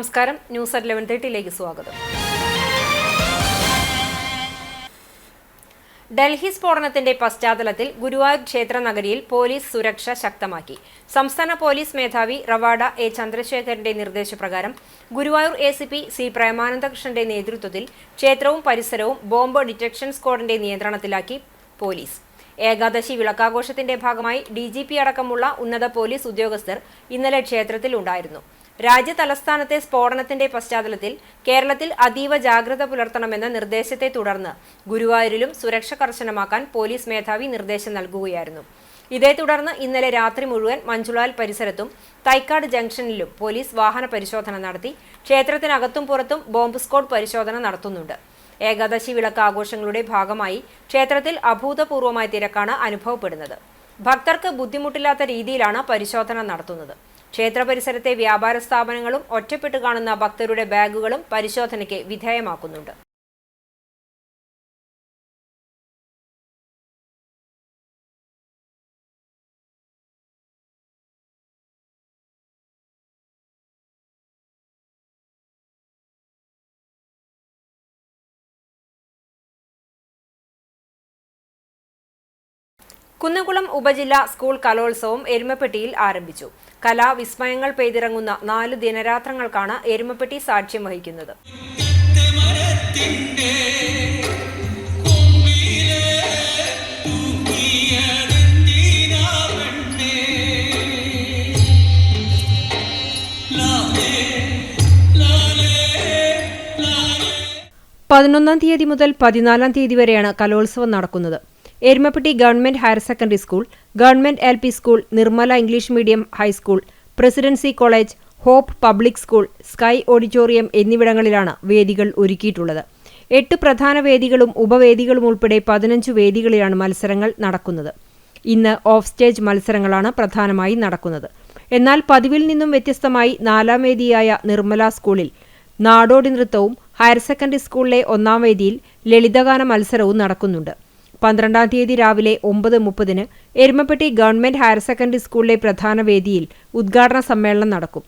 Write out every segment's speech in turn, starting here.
നമസ്കാരം. News at 11:30 സ്വാഗതം. ഡൽഹി സ്ഫോടനത്തിന്റെ പശ്ചാത്തലത്തിൽ ഗുരുവായൂർ ക്ഷേത്ര നഗരിയിൽ പോലീസ് സുരക്ഷ ശക്തമാക്കി. സംസ്ഥാന പോലീസ് മേധാവി റവാഡ എ ചന്ദ്രശേഖരന്റെ നിർദ്ദേശപ്രകാരം ഗുരുവായൂർ ACP സി പ്രേമാനന്ദകൃഷ്ണന്റെ നേതൃത്വത്തിൽ ക്ഷേത്രവും പരിസരവും ബോംബ് ഡിറ്റക്ഷൻ സ്ക്വാഡിന്റെ നിയന്ത്രണത്തിലാക്കി പോലീസ്. ഏകാദശി വിളക്കാഘോഷത്തിന്റെ ഭാഗമായി DGP അടക്കമുള്ള ഉന്നത പോലീസ് ഉദ്യോഗസ്ഥർ ഇന്നലെ ക്ഷേത്രത്തിൽ ഉണ്ടായിരുന്നു. രാജ്യ തലസ്ഥാനത്തെ സ്ഫോടനത്തിന്റെ പശ്ചാത്തലത്തിൽ കേരളത്തിൽ അതീവ ജാഗ്രത പുലർത്തണമെന്ന നിർദ്ദേശത്തെ തുടർന്ന് ഗുരുവായൂരിലും സുരക്ഷ കർശനമാക്കാൻ പോലീസ് മേധാവി നിർദ്ദേശം നൽകുകയായിരുന്നു. ഇതേ തുടർന്ന് ഇന്നലെ രാത്രി മുഴുവൻ മഞ്ജുളാൽ പരിസരത്തും തൈക്കാട് ജംഗ്ഷനിലും പോലീസ് വാഹന പരിശോധന നടത്തി. ക്ഷേത്രത്തിനകത്തും പുറത്തും ബോംബ് സ്ക്വാഡ് പരിശോധന നടത്തുന്നുണ്ട്. ഏകാദശി വിളക്ക് ആഘോഷങ്ങളുടെ ഭാഗമായി ക്ഷേത്രത്തിൽ അഭൂതപൂർവമായ തിരക്കാണ് അനുഭവപ്പെടുന്നത്. ഭക്തർക്ക് ബുദ്ധിമുട്ടില്ലാത്ത രീതിയിലാണ് പരിശോധന നടത്തുന്നത്. ക്ഷേത്ര പരിസരത്തെ വ്യാപാര സ്ഥാപനങ്ങളും ഒറ്റപ്പെട്ട് കാണുന്ന ഭക്തരുടെ ബാഗുകളും പരിശോധനയ്ക്ക് വിധേയമാക്കുന്നുണ്ട്. കുന്നംകുളം ഉപജില്ലാ സ്കൂൾ കലോത്സവം എരുമപ്പെട്ടിയിൽ ആരംഭിച്ചു. കലാവിസ്മയങ്ങൾ പെയ്തിറങ്ങുന്ന 4 ദിനരാത്രങ്ങൾക്കാണ് എരുമപ്പെട്ടി സാക്ഷ്യം വഹിക്കുന്നത്. പതിനൊന്നാം തീയതി മുതൽ 14-ാം തീയതി വരെയാണ് കലോത്സവം നടക്കുന്നത്. Erumappetty Government higher Secondary School, Government LP School, Nirmala English Medium High School, Presidency College, Hope Public School, Sky Auditorium എന്നിവിടങ്ങളിലാണ് വേദികൾ ഒരുക്കിയിട്ടുള്ളത്. 8 പ്രധാന വേദികളും ഉപവേദികളും ഉൾപ്പെടെ 15 വേദികളിലാണ് മത്സരങ്ങൾ നടക്കുന്നത്. ഇന്ന് ഓഫ് സ്റ്റേജ് മത്സരങ്ങളാണ് പ്രധാനമായി നടക്കുന്നത്. എന്നാൽ പതിവിൽ നിന്നും വ്യത്യസ്തമായി 4-ാം വേദിയായ നിർമ്മല സ്കൂളിൽ നാടോടി നൃത്തവും ഹയർ സെക്കൻഡറി സ്കൂളിലെ 1-ാം വേദിയിൽ ലളിതഗാന മത്സരവും നടക്കുന്നുണ്ട്. 12-ാം തീയതി രാവിലെ 9:30 എരുമപ്പെട്ടി ഗവൺമെന്റ് ഹയർ സെക്കൻഡറി സ്കൂളിലെ പ്രധാന വേദിയിൽ ഉദ്ഘാടന സമ്മേളനം നടക്കും.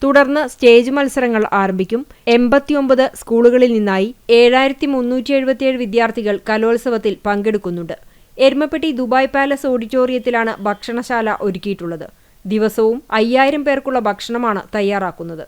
തുടർന്ന് സ്റ്റേജ് മത്സരങ്ങൾ ആരംഭിക്കും. 89 സ്കൂളുകളിൽ നിന്നായി 7377 വിദ്യാർത്ഥികൾ കലോത്സവത്തിൽ പങ്കെടുക്കുന്നുണ്ട്. എരുമപ്പെട്ടി ദുബായ് പാലസ് ഓഡിറ്റോറിയത്തിലാണ് ഭക്ഷണശാല ഒരുക്കിയിട്ടുള്ളത്. ദിവസവും 5000 പേർക്കുള്ള ഭക്ഷണമാണ് തയ്യാറാക്കുന്നത്.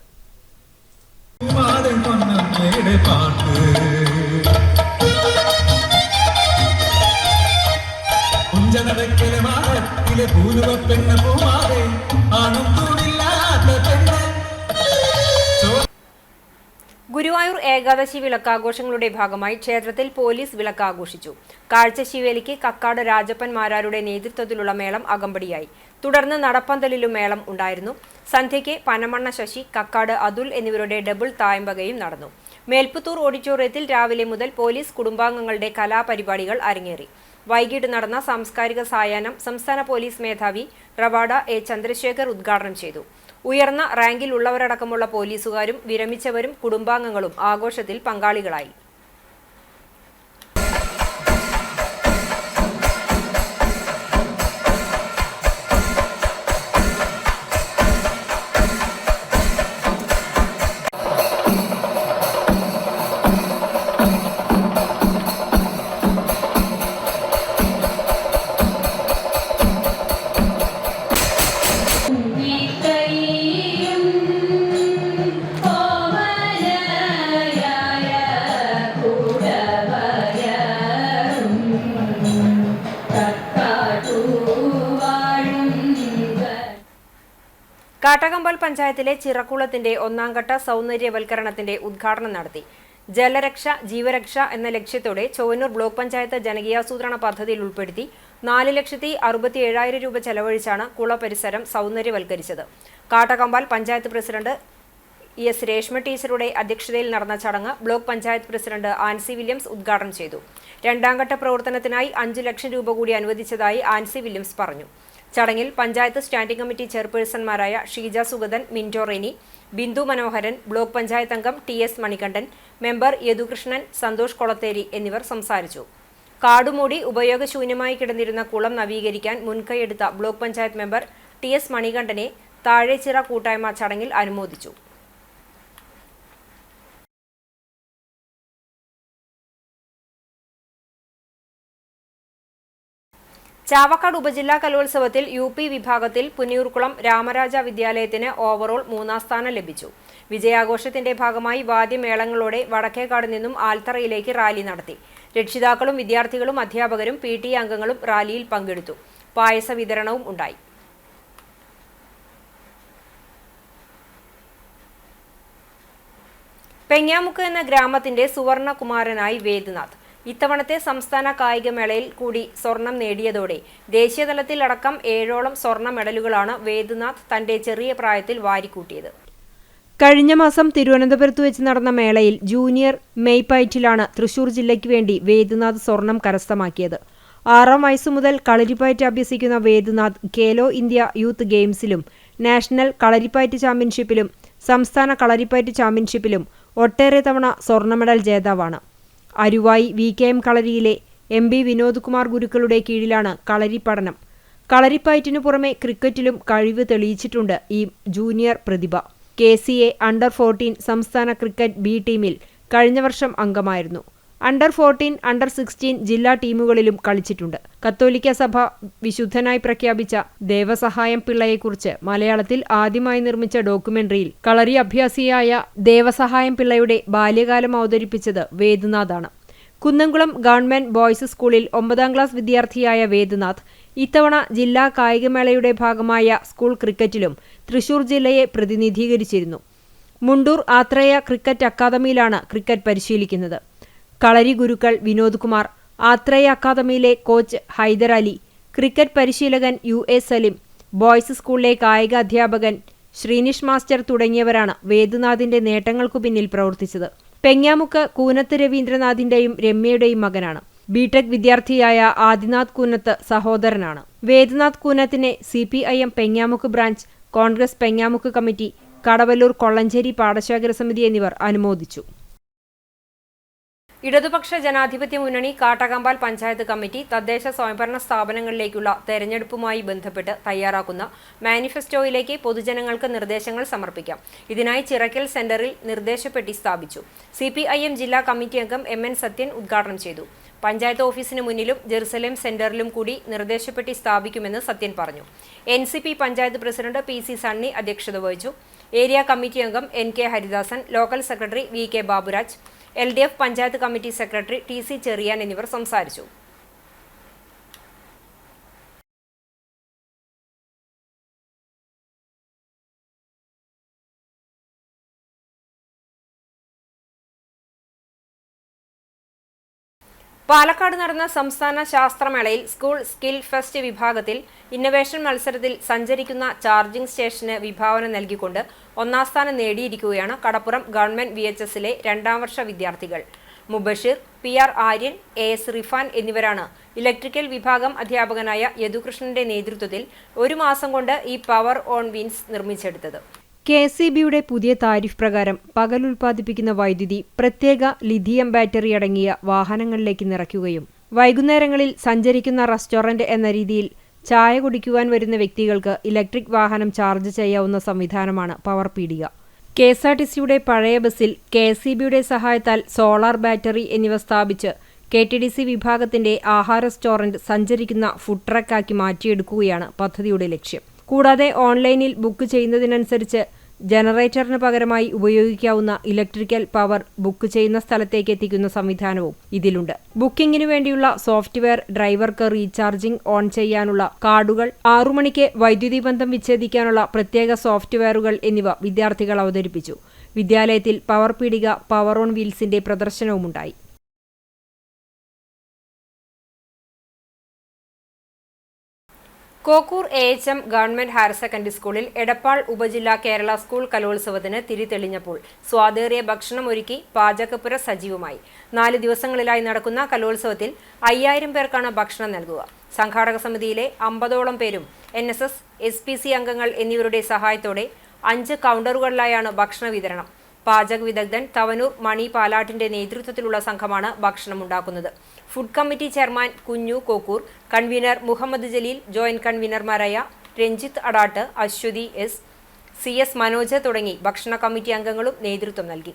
ഗുരുവായൂർ ഏകാദശി വിളക്കാഘോഷങ്ങളുടെ ഭാഗമായി ക്ഷേത്രത്തിൽ പോലീസ് വിളക്കാഘോഷിച്ചു. കാഴ്ചശീവേലിക്ക് കക്കാട് രാജപ്പൻ മാരാരുടെ നേതൃത്വത്തിലുള്ള മേളം അകമ്പടിയായി. തുടർന്ന് നടപ്പന്തലിലും മേളം ഉണ്ടായിരുന്നു. സന്ധ്യയ്ക്ക് പനമണ്ണ ശശി, കക്കാട് അതുൽ എന്നിവരുടെ ഡബിൾ തായമ്പകയും നടന്നു. മേൽപ്പുത്തൂർ ഓഡിറ്റോറിയത്തിൽ രാവിലെ മുതൽ പോലീസ് കുടുംബാംഗങ്ങളുടെ കലാപരിപാടികൾ അരങ്ങേറി. വൈകിട്ട് നടന്ന സാംസ്കാരിക സായാഹ്നം സംസ്ഥാന പോലീസ് മേധാവി റവാഡ എ ചന്ദ്രശേഖർ ഉദ്ഘാടനം ചെയ്തു. ഉയർന്ന റാങ്കിൽ ഉള്ളവരടക്കമുള്ള പോലീസുകാരും വിരമിച്ചവരും കുടുംബാംഗങ്ങളും ആഘോഷത്തിൽ പങ്കാളികളായി. കാട്ടകമ്പൽ പഞ്ചായത്തിലെ ചിറക്കുളത്തിന്റെ 1ാംഘട്ട സൗന്ദര്യവൽക്കരണത്തിന്റെ ഉദ്ഘാടനം നടത്തി. ജലരക്ഷ ജീവരക്ഷ എന്ന ലക്ഷ്യത്തോടെ ചൊവ്വന്നൂർ ബ്ലോക്ക് പഞ്ചായത്ത് ജനകീയാസൂത്രണ പദ്ധതിയിൽ ഉൾപ്പെടുത്തി 4,67,000 രൂപ ചെലവഴിച്ചാണ് കുള പരിസരം സൗന്ദര്യവൽക്കരിച്ചത്. കാട്ടകമ്പൽ പഞ്ചായത്ത് പ്രസിഡന്റ് ES രേഷ്മ ടീച്ചറുടെ അധ്യക്ഷതയിൽ നടന്ന ചടങ്ങ് block panchayat president Ancy Williams ഉദ്ഘാടനം ചെയ്തു. 2ാം ഘട്ട പ്രവർത്തനത്തിനായി 5 ലക്ഷം രൂപ കൂടി അനുവദിച്ചതായി ആൻസി വില്യംസ് പറഞ്ഞു. ചടങ്ങിൽ പഞ്ചായത്ത് സ്റ്റാൻഡിംഗ് കമ്മിറ്റി ചെയർപേഴ്സൺമാരായ ഷീജ സുഗതൻ, മിന്റോ റെനി, ബിന്ദു മനോഹരൻ, ബ്ലോക്ക് പഞ്ചായത്ത് അംഗം TS മണികണ്ഠൻ, മെമ്പർ യദുകൃഷ്ണൻ, സന്തോഷ് കൊളത്തേരി എന്നിവർ സംസാരിച്ചു. കാടുമൂടി ഉപയോഗശൂന്യമായി കിടന്നിരുന്ന കുളം നവീകരിക്കാൻ മുൻകൈയെടുത്ത ബ്ലോക്ക് പഞ്ചായത്ത് മെമ്പർ TS മണികണ്ഠനെ താഴേച്ചിറ കൂട്ടായ്മ ചടങ്ങിൽ അനുമോദിച്ചു. ചാവക്കാട് ഉപജില്ലാ കലോത്സവത്തിൽ UP വിഭാഗത്തിൽ പുന്നിയൂർക്കുളം രാമരാജ വിദ്യാലയത്തിന് ഓവറോൾ 3ാം സ്ഥാനം ലഭിച്ചു. വിജയാഘോഷത്തിന്റെ ഭാഗമായി വാദ്യമേളങ്ങളോടെ വടക്കേക്കാട് നിന്നും ആൽത്തറയിലേക്ക് റാലി നടത്തി. രക്ഷിതാക്കളും വിദ്യാർത്ഥികളും അധ്യാപകരും PTA അംഗങ്ങളും റാലിയിൽ പങ്കെടുത്തു. പായസ വിതരണവും ഉണ്ടായി. പെങ്ങാമുക്ക് എന്ന ഗ്രാമത്തിന്റെ സുവർണകുമാരനായി വേദനാഥ് ഇത്തവണത്തെ സംസ്ഥാന കായികമേളയിൽ കൂടി സ്വർണം നേടിയതോടെ ദേശീയതലത്തിൽ അടക്കം 7ഓളം സ്വർണ്ണ മെഡലുകളാണ് വേദനാഥ് തന്റെ ചെറിയ പ്രായത്തിൽ വാരിക്കൂട്ടിയത്. കഴിഞ്ഞ മാസം തിരുവനന്തപുരത്ത് വെച്ച് നടന്ന മേളയിൽ ജൂനിയർ മെയ്പയറ്റിലാണ് തൃശൂർ ജില്ലയ്ക്ക് വേണ്ടി വേദനാഥ് സ്വർണം കരസ്ഥമാക്കിയത്. 6ാം വയസ്സു മുതൽ കളരിപ്പയറ്റ് അഭ്യസിക്കുന്ന വേദനാഥ് ഖേലോ ഇന്ത്യ യൂത്ത് ഗെയിംസിലും നാഷണൽ കളരിപ്പയറ്റ് ചാമ്പ്യൻഷിപ്പിലും സംസ്ഥാന കളരിപ്പയറ്റ് ചാമ്പ്യൻഷിപ്പിലും ഒട്ടേറെ തവണ സ്വർണ്ണ മെഡൽ ജേതാവാണ്. അരുവായി VKM കളരിയിലെ MB വിനോദ് കുമാർ ഗുരുക്കളുടെ കീഴിലാണ് കളരി പഠനം. കളരിപ്പയറ്റിനു പുറമെ ക്രിക്കറ്റിലും കഴിവ് തെളിയിച്ചിട്ടുണ്ട് ഈ ജൂനിയർ പ്രതിഭ. KCA അണ്ടർ-14 സംസ്ഥാന ക്രിക്കറ്റ് B ടീമിൽ കഴിഞ്ഞ വർഷം അംഗമായിരുന്നു. അണ്ടർ-14, അണ്ടർ-16 ജില്ലാ ടീമുകളിലും കളിച്ചിട്ടുണ്ട്. കത്തോലിക്ക സഭ വിശുദ്ധനായി പ്രഖ്യാപിച്ച ദേവസഹായം പിള്ളയെക്കുറിച്ച് മലയാളത്തിൽ ആദ്യമായി നിർമ്മിച്ച ഡോക്യുമെന്ററിയിൽ കളരി അഭ്യാസിയായ ദേവസഹായം പിള്ളയുടെ ബാല്യകാലം അവതരിപ്പിച്ചത് വേദനാഥാണ്. കുന്നംകുളം ഗവൺമെന്റ് ബോയ്സ് സ്കൂളിൽ 9ാം ക്ലാസ് വിദ്യാർത്ഥിയായ വേദനാഥ് ഇത്തവണ ജില്ലാ കായികമേളയുടെ ഭാഗമായ സ്കൂൾ ക്രിക്കറ്റിലും തൃശൂർ ജില്ലയെ പ്രതിനിധീകരിച്ചിരുന്നു. മുണ്ടൂർ ആത്രേയ ക്രിക്കറ്റ് അക്കാദമിയിലാണ് ക്രിക്കറ്റ് പരിശീലിക്കുന്നത്. കളരി ഗുരുക്കൾ വിനോദ് കുമാർ, ആത്രേയ അക്കാദമിയിലെ കോച്ച് ഹൈദർ അലി, ക്രിക്കറ്റ് പരിശീലകൻ UA സലിം, ബോയ്സ് സ്കൂളിലെ കായിക അധ്യാപകൻ ശ്രീനിഷ് മാസ്റ്റർ തുടങ്ങിയവരാണ് വേദനാഥിന്റെ നേട്ടങ്ങൾക്കു പിന്നിൽ പ്രവർത്തിച്ചത്. പെങ്ങാമുക്ക് കൂനത്ത് രവീന്ദ്രനാഥിന്റെയും രമ്യയുടെയും മകനാണ്. BTech വിദ്യാർത്ഥിയായ ആദിനാഥ് കൂനത്ത് സഹോദരനാണ്. വേദനാഥ് കൂനത്തിനെ CPIM Pengamukku branch, Congress Pengamukku committee, Kadavallur Kollancheri പാടശേഖര സമിതി എന്നിവർ അനുമോദിച്ചു. ഇടതുപക്ഷ ജനാധിപത്യ മുന്നണി കാട്ടകമ്പാൽ പഞ്ചായത്ത് കമ്മിറ്റി തദ്ദേശ സ്വയംഭരണ സ്ഥാപനങ്ങളിലേക്കുള്ള തെരഞ്ഞെടുപ്പുമായി ബന്ധപ്പെട്ട് തയ്യാറാക്കുന്ന മാനിഫെസ്റ്റോയിലേക്ക് പൊതുജനങ്ങൾക്ക് നിർദ്ദേശങ്ങൾ സമർപ്പിക്കാം. ഇതിനായി ചിറക്കൽ സെന്ററിൽ നിർദ്ദേശപ്പെട്ടി സ്ഥാപിച്ചു. CPIM ജില്ലാ കമ്മിറ്റി അംഗം MN സത്യൻ ഉദ്ഘാടനം ചെയ്തു. പഞ്ചായത്ത് ഓഫീസിന് മുന്നിലും ജെറുസലേം സെന്ററിലും കൂടി നിർദ്ദേശപ്പെട്ടി സ്ഥാപിക്കുമെന്ന് സത്യൻ പറഞ്ഞു. NCP panchayat president PC Sunny അധ്യക്ഷത വഹിച്ചു. ഏരിയ കമ്മിറ്റി അംഗം NK Haridasan, local secretary VK Baburaj, LDF panchayat committee secretary TC Cherian എന്നിവർ സംസാരിച്ചു. പാലക്കാട് നടന്ന സംസ്ഥാന ശാസ്ത്രമേളയിൽ സ്കൂൾ സ്കിൽ ഫെസ്റ്റ് വിഭാഗത്തിൽ ഇന്നവേഷൻ മത്സരത്തിൽ സഞ്ചരിക്കുന്ന ചാർജിംഗ് സ്റ്റേഷന് വിഭാവന നൽകിക്കൊണ്ട് 1ാം സ്ഥാനം നേടിയിരിക്കുകയാണ് കടപ്പുറം ഗവൺമെന്റ് VHSലെ 2ാം വർഷ വിദ്യാർത്ഥികൾ. മുബഷിർ, PR ആര്യൻ, AS റിഫാൻ എന്നിവരാണ് ഇലക്ട്രിക്കൽ വിഭാഗം അധ്യാപകനായ യദുകൃഷ്ണന്റെ നേതൃത്വത്തിൽ 1 മാസം കൊണ്ട് ഈ പവർ ഓൺ വീൽസ് നിർമ്മിച്ചെടുത്തത്. KCBയുടെ പുതിയ താരിഫ് പ്രകാരം പകൽ ഉൽപ്പാദിപ്പിക്കുന്ന വൈദ്യുതി പ്രത്യേക ലിഥിയം ബാറ്ററി അടങ്ങിയ വാഹനങ്ങളിലേക്ക് നിറയ്ക്കുകയും വൈകുന്നേരങ്ങളിൽ സഞ്ചരിക്കുന്ന റെസ്റ്റോറന്റ് എന്ന രീതിയിൽ ചായ കുടിക്കുവാൻ വരുന്ന വ്യക്തികൾക്ക് ഇലക്ട്രിക് വാഹനം ചാർജ് ചെയ്യാവുന്ന സംവിധാനമാണ് പവർ പീടിക. KSRTCയുടെ പഴയ ബസ്സിൽ KCBയുടെ സഹായത്താൽ സോളാർ ബാറ്ററി എന്നിവ സ്ഥാപിച്ച് KTDC വിഭാഗത്തിന്റെ ആഹാര റെസ്റ്റോറന്റ് സഞ്ചരിക്കുന്ന ഫുഡ് ട്രക്കാക്കി മാറ്റിയെടുക്കുകയാണ് പദ്ധതിയുടെ ലക്ഷ്യം. കൂടാതെ ഓൺലൈനിൽ ബുക്ക് ചെയ്യുന്നതിനനുസരിച്ച് ജനറേറ്ററിന് പകരമായി ഉപയോഗിക്കാവുന്ന ഇലക്ട്രിക്കൽ പവർ ബുക്ക് ചെയ്യുന്ന സ്ഥലത്തേക്ക് എത്തിക്കുന്ന സംവിധാനവും ഇതിലുണ്ട്. ബുക്കിംഗിനു വേണ്ടിയുള്ള സോഫ്റ്റ്വെയർ, ഡ്രൈവർക്ക് റീചാർജിംഗ് ഓൺ ചെയ്യാനുള്ള കാർഡുകൾ, 6 മണിക്ക് വൈദ്യുതി ബന്ധം വിച്ഛേദിക്കാനുള്ള പ്രത്യേക സോഫ്റ്റ്വെയറുകൾ എന്നിവ വിദ്യാർത്ഥികൾ അവതരിപ്പിച്ചു. വിദ്യാലയത്തിൽ പവർ പീടിക, പവർ ഓൺ വീൽസിന്റെ പ്രദർശനവുമുണ്ടായി. Kokkur AHM government higher secondary സ്കൂളിൽ എടപ്പാൾ ഉപജില്ലാ കേരള സ്കൂൾ കലോത്സവത്തിന് തിരിതെളിഞ്ഞപ്പോൾ സ്വാദേറിയ ഭക്ഷണമൊരുക്കി പാചകപ്പുര സജീവമായി. 4 ദിവസങ്ങളിലായി നടക്കുന്ന കലോത്സവത്തിൽ 5000 പേർക്കാണ് ഭക്ഷണം നൽകുക. സംഘാടക സമിതിയിലെ 50ഓളം പേരും NSS, SPC അംഗങ്ങൾ എന്നിവരുടെ സഹായത്തോടെ 5 കൗണ്ടറുകളിലായാണ് ഭക്ഷണ വിതരണം. പാചക വിദഗ്ധൻ തവനൂർ മണി പാലാട്ടിന്റെ നേതൃത്വത്തിലുള്ള സംഘമാണ് ഭക്ഷണം ഉണ്ടാക്കുന്നത്. Food committee chairman Kunju Kokkur, convener Muhammad Jaleel, joint കൺവീനർമാരായ രഞ്ജിത്ത് അടാട്ട്, അശ്വതി S, CS മനോജ് തുടങ്ങി ഭക്ഷണ കമ്മിറ്റി അംഗങ്ങളും നേതൃത്വം നൽകി.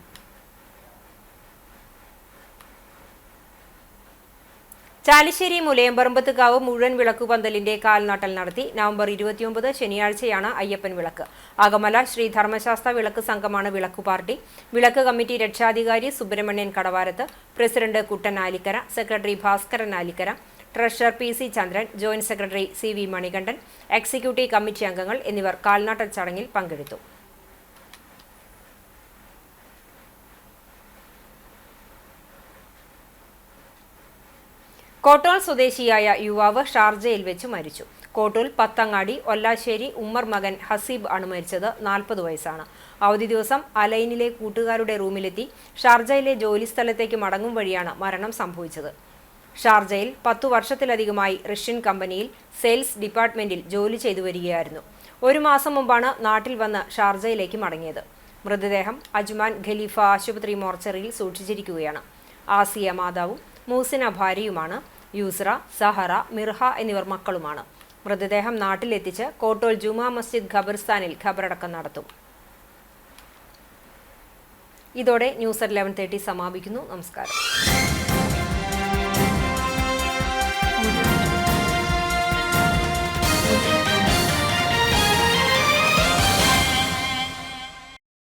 ചാലിശ്ശേരി മുലയമ്പറമ്പത്തുകാവ് മുഴുവൻ വിളക്കുപന്തലിന്റെ കാൽനാട്ടൽ നടത്തി. നവംബർ 29 ശനിയാഴ്ചയാണ് അയ്യപ്പൻ വിളക്ക്. ആഗമല ശ്രീ ധർമ്മശാസ്ത്ര വിളക്ക് സംഘമാണ് വിളക്കു പാർട്ടി. വിളക്ക് കമ്മിറ്റി രക്ഷാധികാരി Subramanian Kadavarath, president Kuttan Alikkara, secretary Bhaskaran Alikkara, treasurer PC Chandran, joint secretary CV Manikandan, executive committee അംഗങ്ങൾ എന്നിവർ കാൽനാട്ടൽ ചടങ്ങിൽ പങ്കെടുത്തു. കോട്ടോൾ സ്വദേശിയായ യുവാവ് ഷാർജയിൽ വെച്ച് മരിച്ചു. കോട്ടൂൽ പത്തങ്ങാടി ഒല്ലാശ്ശേരി ഉമ്മർ മകൻ ഹസീബ് ആണ് മരിച്ചത്. 40 വയസ്സാണ്. അവധി ദിവസം അലൈനിലെ കൂട്ടുകാരുടെ റൂമിലെത്തി ഷാർജയിലെ ജോലിസ്ഥലത്തേക്ക് മടങ്ങും വഴിയാണ് മരണം സംഭവിച്ചത്. ഷാർജയിൽ 10 വർഷത്തിലധികമായി റഷ്യൻ കമ്പനിയിൽ സെയിൽസ് ഡിപ്പാർട്ട്മെന്റിൽ ജോലി ചെയ്തു വരികയായിരുന്നു. 1 മാസം മുമ്പാണ് നാട്ടിൽ വന്ന് ഷാർജയിലേക്ക് മടങ്ങിയത്. മൃതദേഹം അജ്മാൻ ഖലീഫ ആശുപത്രി മോർച്ചറിയിൽ സൂക്ഷിച്ചിരിക്കുകയാണ്. ആസിയ മാതാവും മൂസിന ഭാര്യയുമാണ്. യൂസ്ര, സഹറ, മിർഹ എന്നിവർ മക്കളുമാണ്. മൃതദേഹം നാട്ടിലെത്തിച്ച് കോട്ടോൾ ജുമാ മസ്ജിദ് ഖബർസ്ഥാനിൽ ഖബറടക്കം നടത്തും. ഇതോടെ ന്യൂസ് at 11:30 സമാപിക്കുന്നു. നമസ്കാരം.